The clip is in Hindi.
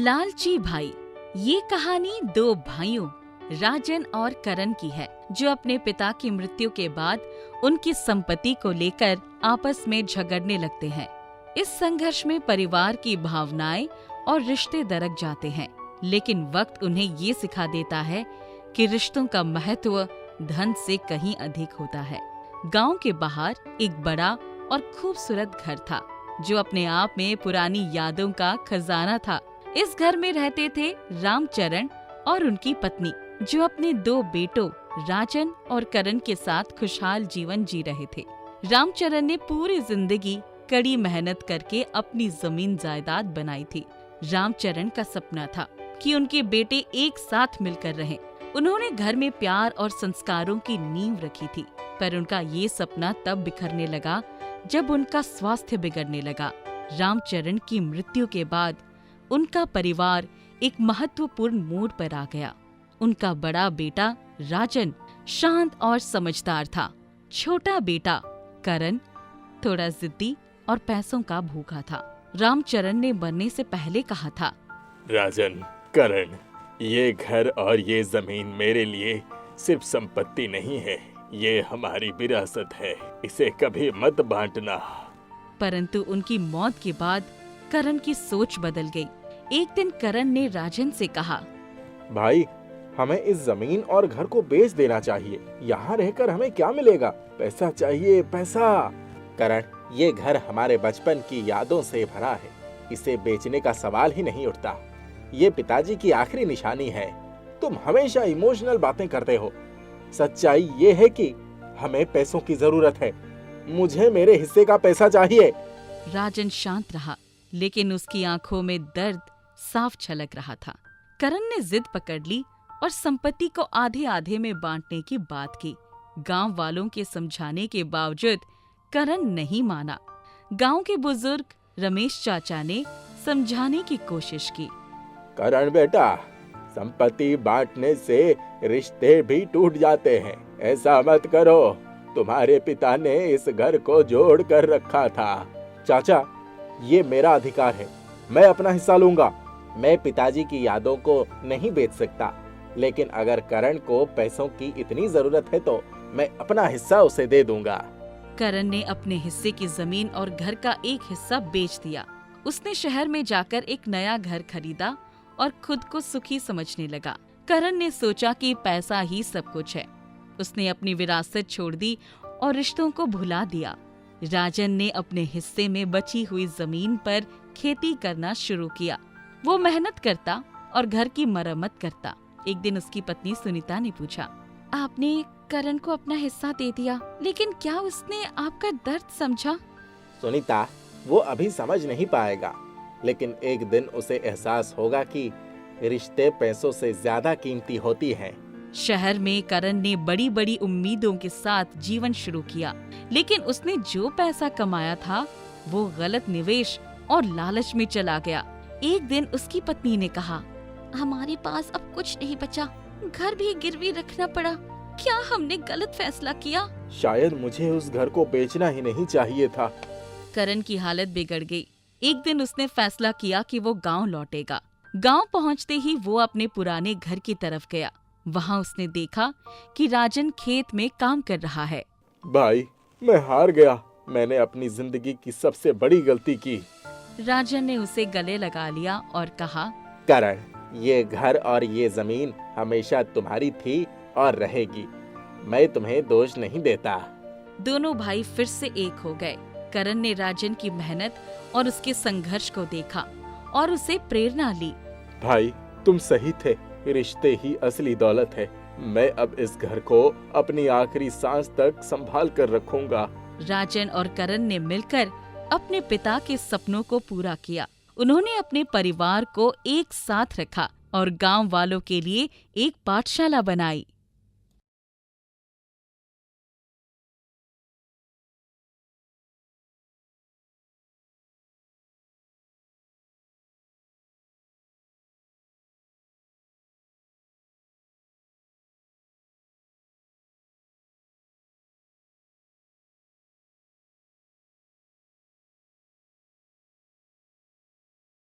लालची भाई। ये कहानी दो भाइयों राजन और करण की है, जो अपने पिता की मृत्यु के बाद उनकी संपत्ति को लेकर आपस में झगड़ने लगते हैं। इस संघर्ष में परिवार की भावनाएं और रिश्ते दरक जाते हैं, लेकिन वक्त उन्हें ये सिखा देता है कि रिश्तों का महत्व धन से कहीं अधिक होता है। गांव के बाहर एक बड़ा और खूबसूरत घर था, जो अपने आप में पुरानी यादों का खजाना था। इस घर में रहते थे रामचरण और उनकी पत्नी, जो अपने दो बेटों राजन और करण के साथ खुशहाल जीवन जी रहे थे। रामचरण ने पूरी जिंदगी कड़ी मेहनत करके अपनी जमीन जायदाद बनाई थी। रामचरण का सपना था कि उनके बेटे एक साथ मिलकर रहें। उन्होंने घर में प्यार और संस्कारों की नींव रखी थी, पर उनका ये सपना तब बिखरने लगा जब उनका स्वास्थ्य बिगड़ने लगा। रामचरण की मृत्यु के बाद उनका परिवार एक महत्वपूर्ण मोड़ पर आ गया। उनका बड़ा बेटा राजन शांत और समझदार था। छोटा बेटा करण थोड़ा जिद्दी और पैसों का भूखा था। रामचरण ने मरने से पहले कहा था, राजन, करण, ये घर और ये जमीन मेरे लिए सिर्फ संपत्ति नहीं है, ये हमारी विरासत है, इसे कभी मत बांटना। परंतु उनकी मौत के बाद करण की सोच बदल गई। एक दिन करण ने राजन से कहा, भाई, हमें इस जमीन और घर को बेच देना चाहिए। यहाँ रहकर हमें क्या मिलेगा? पैसा चाहिए, पैसा। करण, ये घर हमारे बचपन की यादों से भरा है, इसे बेचने का सवाल ही नहीं उठता। ये पिताजी की आखिरी निशानी है। तुम हमेशा इमोशनल बातें करते हो। सच्चाई ये है कि हमें पैसों की जरूरत है। मुझे मेरे हिस्से का पैसा चाहिए। राजन शांत रहा, लेकिन उसकी आंखों में दर्द साफ छलक रहा था। करण ने जिद पकड़ ली और संपत्ति को आधे आधे में बांटने की बात की। गांव वालों के समझाने के बावजूद करण नहीं माना। गांव के बुजुर्ग रमेश चाचा ने समझाने की कोशिश की। करण बेटा, संपत्ति बांटने से रिश्ते भी टूट जाते हैं, ऐसा मत करो। तुम्हारे पिता ने इस घर को जोड़ कर रखा था। चाचा, ये मेरा अधिकार है, मैं अपना हिस्सा लूंगा। मैं पिताजी की यादों को नहीं बेच सकता, लेकिन अगर करण को पैसों की इतनी जरूरत है तो मैं अपना हिस्सा उसे दे दूंगा। करण ने अपने हिस्से की जमीन और घर का एक हिस्सा बेच दिया। उसने शहर में जाकर एक नया घर खरीदा और खुद को सुखी समझने लगा। करण ने सोचा कि पैसा ही सब कुछ है। उसने अपनी विरासत छोड़ दी और रिश्तों को भुला दिया। राजन ने अपने हिस्से में बची हुई जमीन पर खेती करना शुरू किया। वो मेहनत करता और घर की मरम्मत करता। एक दिन उसकी पत्नी सुनीता ने पूछा, आपने करण को अपना हिस्सा दे दिया, लेकिन क्या उसने आपका दर्द समझा? सुनीता, वो अभी समझ नहीं पाएगा, लेकिन एक दिन उसे एहसास होगा कि रिश्ते पैसों से ज्यादा कीमती होती हैं। शहर में करण ने बड़ी बड़ी उम्मीदों के साथ जीवन शुरू किया, लेकिन उसने जो पैसा कमाया था वो गलत निवेश और लालच में चला गया। एक दिन उसकी पत्नी ने कहा, हमारे पास अब कुछ नहीं बचा, घर भी गिरवी रखना पड़ा। क्या हमने गलत फैसला किया? शायद मुझे उस घर को बेचना ही नहीं चाहिए था। करण की हालत बिगड़ गई। एक दिन उसने फैसला किया कि वो गांव लौटेगा। गांव पहुंचते ही वो अपने पुराने घर की तरफ गया। वहां उसने देखा कि राजन खेत में काम कर रहा है। भाई, मैं हार गया। मैंने अपनी जिंदगी की सबसे बड़ी गलती की। राजन ने उसे गले लगा लिया और कहा, करण, ये घर और ये जमीन हमेशा तुम्हारी थी और रहेगी। मैं तुम्हें दोष नहीं देता। दोनों भाई फिर से एक हो गए। करण ने राजन की मेहनत और उसके संघर्ष को देखा और उसे प्रेरणा ली। भाई, तुम सही थे, रिश्ते ही असली दौलत है। मैं अब इस घर को अपनी आखिरी सांस तक संभाल कर रखूंगा। राजन और करण ने मिलकर अपने पिता के सपनों को पूरा किया। उन्होंने अपने परिवार को एक साथ रखा और गांव वालों के लिए एक पाठशाला बनाई।